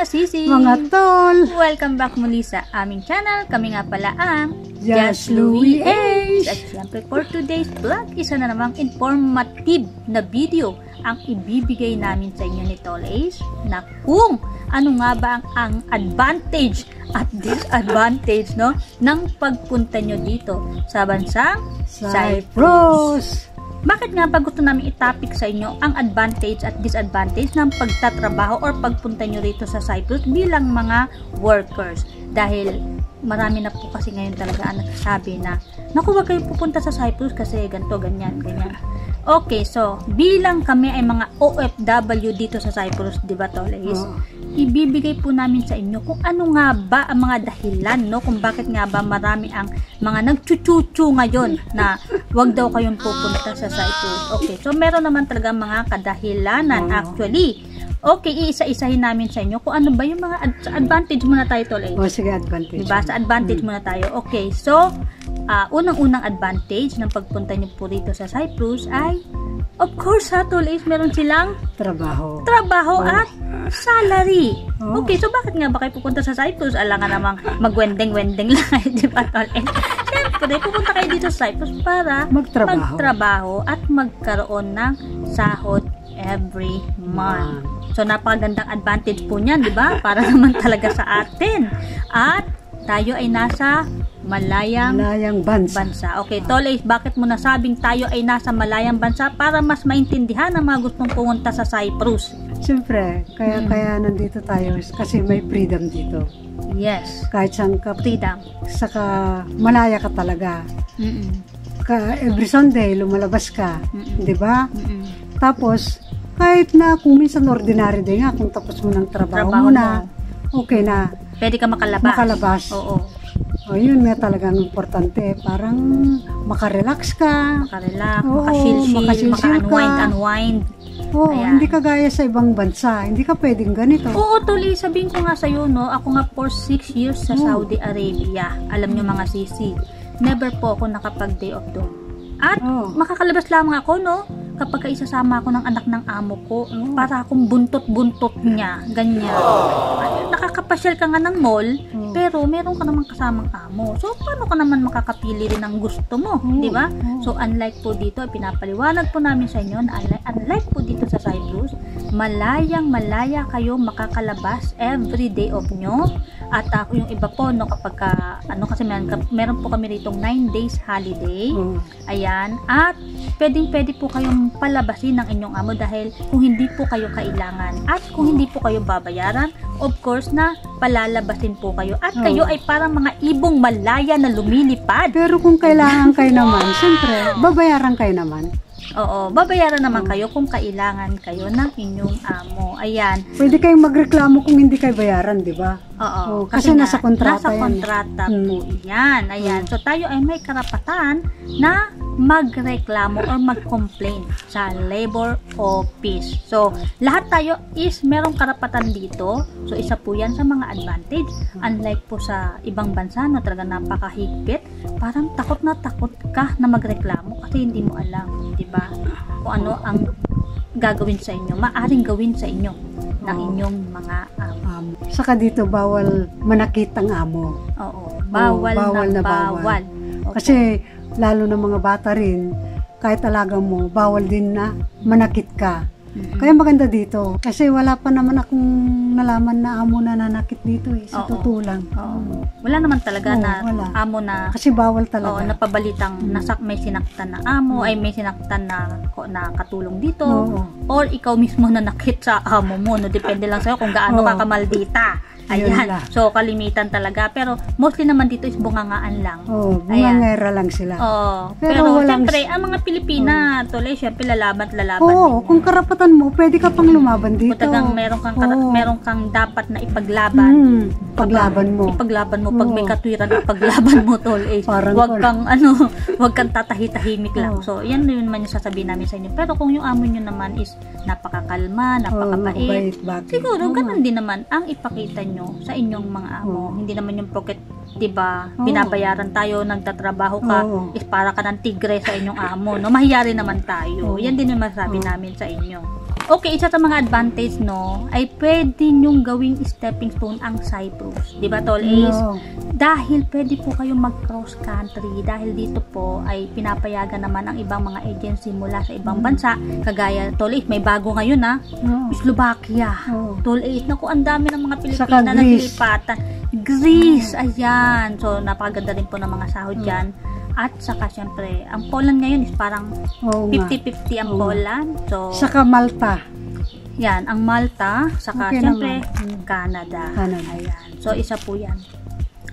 mga sisi! Mga tol! Welcome back muli sa aming channel. Kami nga pala ang Just Louie Ace! At syempre for today's vlog, isa na namang informative na video ang ibibigay namin sa inyo ni Tol Ace na kung ano nga ba ang advantage at disadvantage ng pagpunta nyo dito sa bansang Cyprus. Bakit nga ba gusto namin i-topic sa inyo ang advantage at disadvantage ng pagtatrabaho or pagpunta nyo rito sa Cyprus bilang mga workers? Dahil marami na po kasi ngayon talaga ang nagsasabi na naku, wag kayo pupunta sa Cyprus kasi ganito, ganyan. Okay, so bilang kami ay mga OFW dito sa Cyprus, di ba Tol Ace? Ibibigay po namin sa inyo kung ano nga ba ang mga dahilan, kung bakit nga ba marami ang mga nagchuchuchu ngayon na wag daw kayong pupunta sa Cyprus. Okay, so meron naman talaga mga kadahilanan actually. Okay, iisa-isahin namin sa inyo kung ano ba yung mga advantage muna tayo, Tol Ace. Sige, advantage. Diba? Sa advantage muna tayo. Okay, so unang-unang advantage ng pagpunta nyo po rito sa Cyprus ay, of course ha, Tol Ace, meron silang trabaho at salary. Okay, so bakit nga ba kayo pupunta sa Cyprus? Alangan namang magwendeng-wendeng lang, di ba, Tol Ace? Siyempre, pupunta kayo dito sa Cyprus para magtrabaho at magkaroon ng sahod every month. So, napakagandang advantage po niyan, di ba? Para naman talaga sa atin. At tayo ay nasa malayang bansa. Okay, Tol Ace, bakit mo nasabing tayo ay nasa malayang bansa para mas maintindihan ang mga gustong pumunta sa Cyprus? Siyempre, kaya nandito tayo kasi may freedom dito. Yes. Kahit saan ka, freedom. Saka malaya ka talaga. Every Sunday, lumalabas ka. Di ba? Tapos, kahit na kung minsan ordinary din nga, kung tapos mo ng trabaho mo na, okay na. Pwede ka makalabas. Oo. O, yun nga talagang importante. Parang makarelax ka. Maka-chill, maka-unwind. Oo, hindi ka gaya sa ibang bansa. Hindi ka pwedeng ganito. Oo, Tuli, sabihin ko nga sa'yo, ako nga for 6 years sa Saudi Arabia. Alam nyo mga sisi, never po ako nakapag-day off doon. At makakalabas lamang ako, kapag isasama ako ng anak ng amo ko, para akong buntot-buntot niya, ganyan. Nakakapasyal ka nga ng mall, pero meron ka namang kasamang amo. So, paano ka naman makakapili rin ng gusto mo, di ba? So, unlike po dito, pinapaliwanag po namin sa inyo na unlike po dito sa Cyprus, malayang-malaya kayo makakalabas every day of nyo. At yung iba po, kapag kasi meron po kami rito 9 days holiday. Ayan. At pwedeng-pwede po kayong palabasin ng inyong amo dahil kung hindi po kayo kailangan at kung hindi po kayo babayaran, of course na palalabasin po kayo. At kayo ay parang mga ibong malaya na lumilipad. Pero kung kailangan kayo naman, siyempre, babayaran kayo naman. Oo, babayaran naman kayo kung kailangan kayo ng inyong amo. Ayan. Pwede kayong magreklamo kung hindi kayo bayaran, di ba? Oo. Kasi nasa kontrata yan. Nasa kontrata po yan. Ayan. So, tayo ay may karapatan na magreklamo or mag-complain sa labor office. So, lahat tayo is merong karapatan dito. So, isa po yan sa mga advantage. Unlike po sa ibang bansa na talaga napakahigpit, parang takot ka na magreklamo kasi hindi mo alam, di ba? Kung ano ang gagawin sa inyo, maaring gawin sa inyo ng inyong mga amo. Saka dito, bawal manakit ang amo. Oo, bawal na bawal. Okay. Kasi, lalo na mga bata rin, kahit alaga mo, bawal din na manakit ka. Kaya maganda dito. Kasi wala pa naman akong nalaman na amo na nanakit dito sa totoo lang. Wala naman talaga amo na kasi bawal talaga. Napabalitang may sinaktan na amo, ay may sinaktan na katulong dito. Or ikaw mismo na nakit sa amo mo. Depende lang sa'yo kung gaano ka kamaldita. Ayan. So, kalimitan talaga. Pero, mostly naman dito is bungangaan lang. Bungangera lang sila. Pero siyempre, ang mga Pilipina, Tol, siyempre, lalaban. Kung karapatan mo, pwede ka pang lumaban dito. Kung meron kang dapat na ipaglaban. Ipaglaban mo. Pag may katwiran, ipaglaban mo, Tol. Wag kang tatahitahimik lang. So, yan yun naman yung sasabihin namin sa inyo. Pero kung yung amo nyo naman is napakakalma, napakabait, siguro, ganun din naman ang ipakita nyo sa inyong mga amo. Hindi naman yung pocket, diba, binabayaran tayo, nagtatrabaho ka, is para ka ng tigre sa inyong amo. Mahiya rin naman tayo. Yan din yung masasabi namin sa inyo. Okay, isa sa mga advantage, no, ay pwede nyong gawing stepping stone ang Cyprus. Di ba, Tol Ace? No. Dahil pwede po kayong mag-cross country. Dahil dito po ay pinapayagan naman ang ibang mga agency mula sa ibang bansa. Kagaya, Tol Ace, may bago ngayon, ha? No. Slovakia. Oh. Tol Ace, naku, ang dami ng mga Pilipina Saka na Greece. naglilipatan. Greece, ayan. So, napakaganda rin po ng mga sahod dyan. At saka, syempre, ang Poland ngayon is parang Oo nga. 50-50 ang Oo. Poland. So, Saka Malta. yan, ang Malta, saka Okay syempre, naman. Canada. Canada. Ayan. So, isa po yan.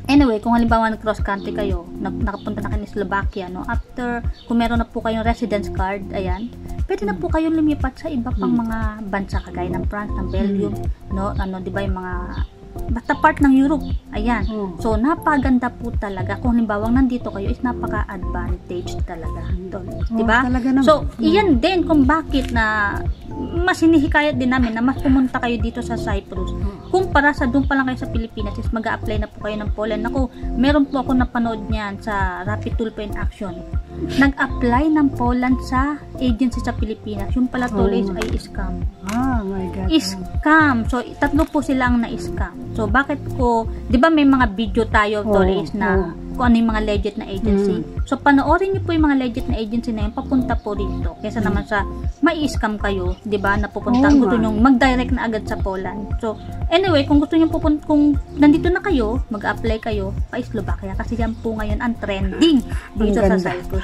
Anyway, kung halimbawa nag-cross country kayo, nakapunta na kayo ng Slovakia, no? After, kung meron na po kayong residence card, ayan, pwede na po kayong lumipat sa iba pang mga bansa, kagaya ng France, ng Belgium, no? Ano, di ba, yung mga basta part ng Europe. Ayan. So, napaganda po talaga. Kung halimbawa nandito kayo, is napaka-advantage talaga. Diba? Talaga naman. So, iyan din kung bakit na mas hinihikayat din namin na mas pumunta kayo dito sa Cyprus. Kumpara sa doon pa lang kayo sa Pilipinas, is mag-a-apply na po kayo ng Poland. Ako, meron po ako napanood niyan sa Rapid Tulpo in Action. Nag-apply ng Poland sa agency sa Pilipinas. Yung pala tuloy ay scam. Ah, my God. Scam. So, tatlo po sila ang na-scam. So, bakit ko, di ba may mga video tayo, Tolis, na kung ano yung mga legit na agency. So, panoorin niyo po yung mga legit na agency na yun, papunta po dito. Kesa naman sa, mai-scam kayo, di ba, na pupunta, gusto nyo mag-direct na agad sa Poland. So, anyway, kung gusto nyo pupunta, kung nandito na kayo, mag-apply kayo, pa-Slovakia. Kasi yan po ngayon ang trending dito sa Cyprus.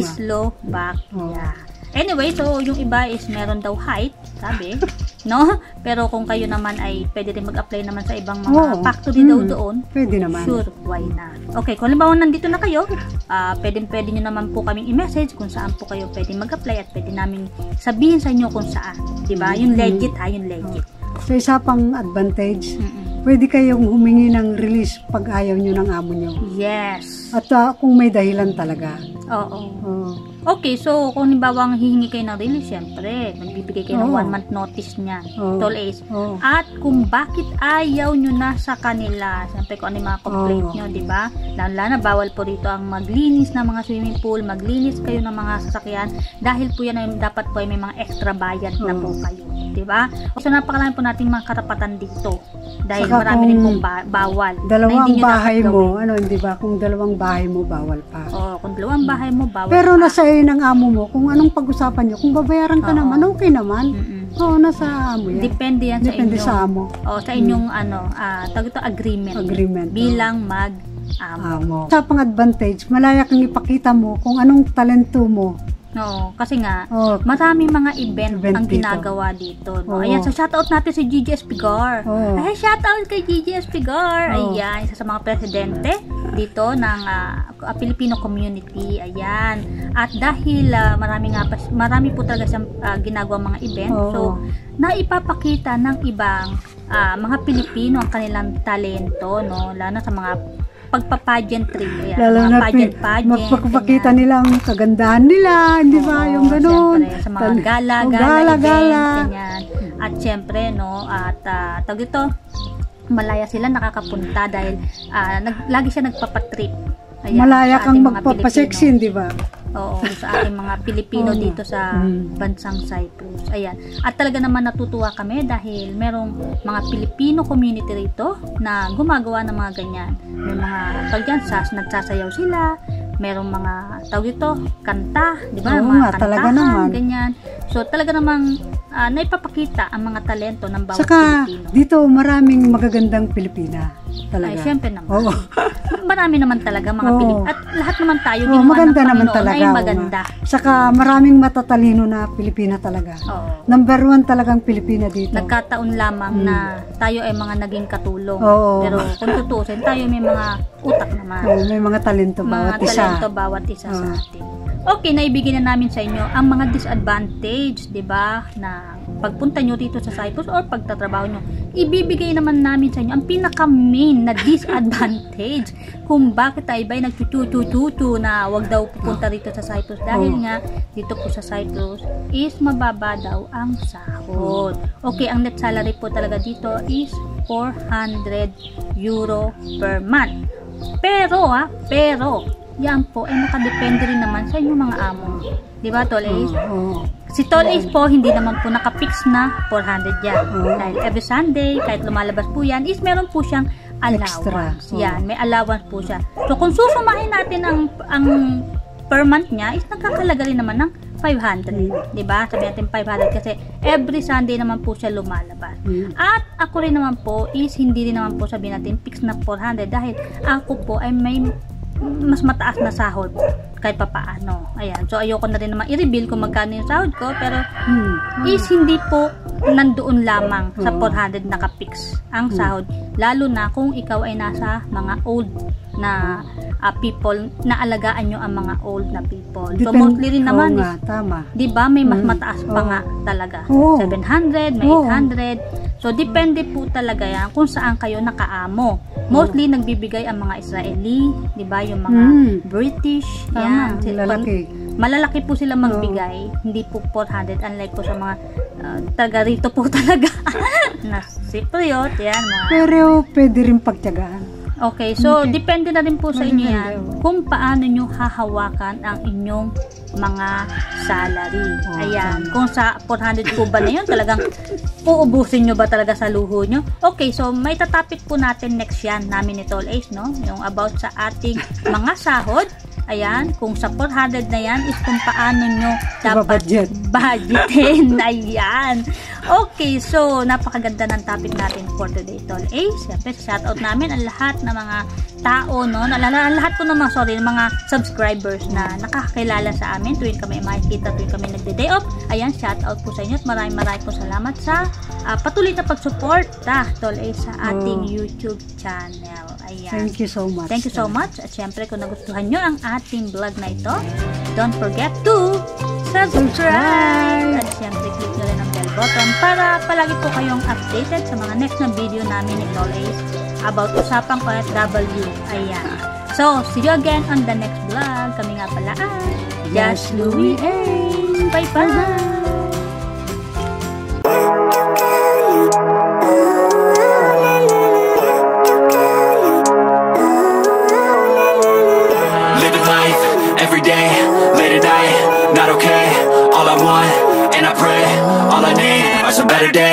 Slovakia. Anyway, so yung iba is meron daw height, sabi, no? Pero kung kayo naman ay pwede rin mag-apply naman sa ibang mga factory daw doon. Pwede naman. Sure, why not? Okay, kung halimbawa nandito na kayo, pwede nyo naman po kaming i-message kung saan po kayo pwede mag-apply at pwede namin sabihin sa inyo kung saan. Diba? Yung legit yung legit. So, isa pang advantage, pwede kayong humingi ng release pag ayaw nyo ng amo nyo. Yes. At kung may dahilan talaga. Oo. Okay, so kung halimbawa hihingi kayo ng release, syempre, magbibigay kayo ng 1 month notice niyan. Tol Ace. At kung bakit ayaw nyo na sa kanila, syempre kung ano yung mga complaint nyo, di ba? Lalo na bawal po rito ang maglinis ng mga swimming pool, maglinis kayo ng mga sasakyan, dahil po yan ay dapat po ay may mga extra bayad na po kayo. Di ba? So napakarami po nating mga karapatan dito. Dahil Saka marami rin pong bawal. Dalawang bahay mo, di ba? Kung dalawang bahay mo, bawal pa. Oo, kung dalawang bahay mo, bawal Pero pa. nasa iyo ng amo mo, kung anong pag-usapan nyo, kung babayaran ka naman, okay naman. Oo, nasa amo yan. Depende yan Depende sa sa inyong, amo. sa inyong tawag ito, agreement. Bilang mag-amo. Sa pang-advantage, malaya kang ipakita mo kung anong talento mo. Oo, kasi nga, maraming mga event ang dito. ginagawa dito. No? Ayan, so shoutout natin si Gigi Espigar. Ay, shoutout kay Gigi Espigar. Ayan, isa sa mga presidente dito ng Filipino community. Ayan. At dahil marami po talaga siyang ginagawa mga event. So, naipapakita ng ibang mga Pilipino ang kanilang talento, no? Lalo na sa mga pagpa-pageantry. Lalo na magpapakita nila ang kagandahan nila, di ba? Yung ganun. Siyempre, sa mga gala event, ganyan. At siyempre, no, at tawag ito, malaya sila nakakapunta dahil lagi siya nagpapatrip. Ayan, malaya kang magpapaseksin, di ba? Oo, sa ating mga Pilipino dito sa bansang Cyprus. Ayan. At talaga naman natutuwa kami dahil merong mga Filipino community rito na gumagawa ng mga ganyan. May mga nagsasayaw sila, merong mga tawag ito, kanta, di ba? Mga kantahan, ganyan. So talaga namang naipapakita ang mga talento ng bawat Pilipino. Dito maraming magagandang Pilipina. Talaga. Ay, syempre naman. Marami naman talaga mga Pilipino. At lahat naman tayo, maganda naman talaga. Maganda. Saka maraming matatalino na Pilipina talaga. Number 1 talagang Pilipina dito. Nagkataon lamang na tayo ay mga naging katulong. Pero kung tutusin, tayo may mga utak naman. May mga talento bawat isa. Mga talento bawat isa sa atin. Okay, naibigay na namin sa inyo ang mga disadvantage, di ba, na pagpunta nyo dito sa Cyprus or pagtatrabaho nyo. Ibibigay naman namin sa inyo ang pinaka-main na disadvantage kung bakit tayo ba'y nagtututututu na wag daw pupunta rito sa Cyprus. Dahil nga, dito po sa Cyprus is mababa daw ang sahod. Okay, ang net salary po talaga dito is 400 euro per month. Pero yan po ay nakadepende rin naman sa inyong mga amo. Di ba, Tol Ace? Si Tol Ace po, hindi naman po nakapix na 400 yan. Dahil every Sunday, kahit lumalabas po yan, is meron po siyang allowance. Yan, may allowance po siya. So, kung susumahin natin ang per month niya, is nagkakalaga rin naman ng 500. Diba? Sabi natin 500 kasi every Sunday naman po siya lumalabas. At ako rin naman po is hindi rin naman po sabihin natin fix na 400 dahil ako po ay may mas mataas na sahod kahit papaano. Ayan. So, ayoko na rin naman i-reveal kung magkano yung sahod ko pero is hindi po nandoon lamang sa 400 nakapix ang sahod. Lalo na kung ikaw ay nasa mga old na people, na alagaan nyo ang mga old na people. So, mostly rin naman is, diba, may mas mataas pa nga talaga. 700, may 800. So, depende po talaga yan kung saan kayo nakaamo. Mostly, nagbibigay ang mga Israeli, diba, yung mga British, yan. Malalaki po sila magbigay, hindi po 400, unlike po sa mga taga rito po talaga na Cypriot, yan. Mga... Pero, pwede rin pagtiyagaan. Okay, so depende na rin po sa inyo yan kung paano nyo hahawakan ang inyong mga salary. Ayan, kung sa 400 po ba na yun, talagang uubusin nyo ba talaga sa luho nyo? Okay, so may tatapik po natin next yan namin ni Tol Ace, no? Yung about sa ating mga sahod. Ayan, kung sa 400 na yan is kung paano nyo dapat budgetin. Ayan. Okay, so napakaganda ng topic natin for today, Tol Ace. Siyempre, shoutout namin ang lahat ng mga tao, no? Lahat po ng mga subscribers na nakakilala sa amin tuwing kami makikita, tuwing kami nagde-day off. Ayan, shoutout po sa inyo at maraming po salamat sa patuloy na pag-support, Tol Ace, sa ating YouTube channel. Ayan. Thank you so much. Thank you so much. At syempre, kung nagustuhan nyo ang ating vlog na ito, don't forget to subscribe! At syempre, click nyo rin ang bell button para palagi po kayong updated sa mga next na video namin ni Tol Ace about usapang OFW. Ayan. So, see you again on the next vlog. Kami nga pala ay Just Louie Ace. Bye-bye! Every day, late at night, not okay. All I want, and I pray, all I need are some better days.